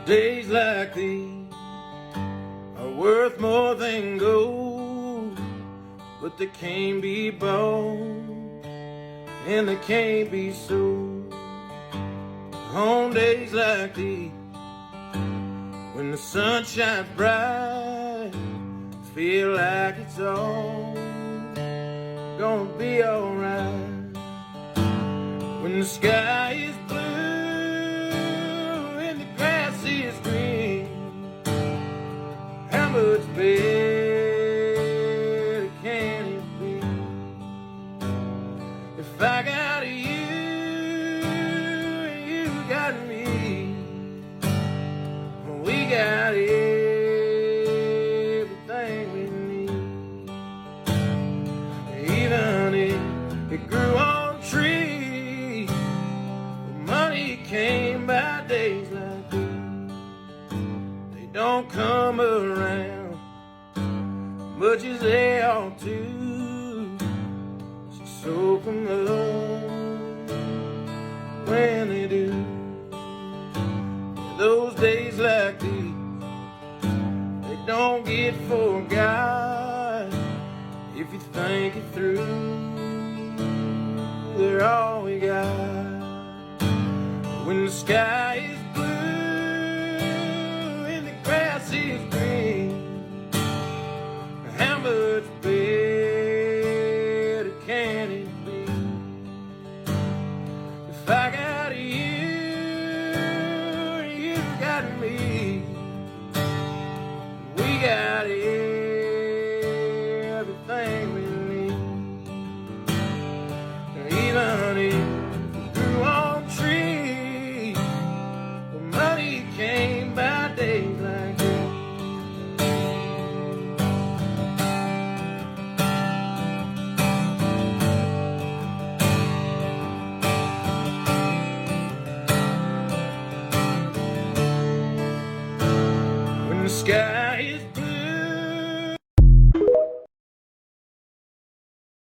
Days like these are worth more than gold, but they can't be bought and they can't be sold. On days like these, when the sun shines bright, feel like it's all gonna be alright. When the sky is blue and the grass is green, how much better can it be? If I got you and you got me, we got everything we need. Even if it grew on trees, money came by days like these. They don't come around much as they ought to, so soak them up when they do. Those days like these, they don't get forgot if you think it through. They're all we got. When the sky is blue and the grass is green, how much better can it be? If I got you, you got me, we got everything we need. Even if it grew on trees, the money came by days like this. When the sky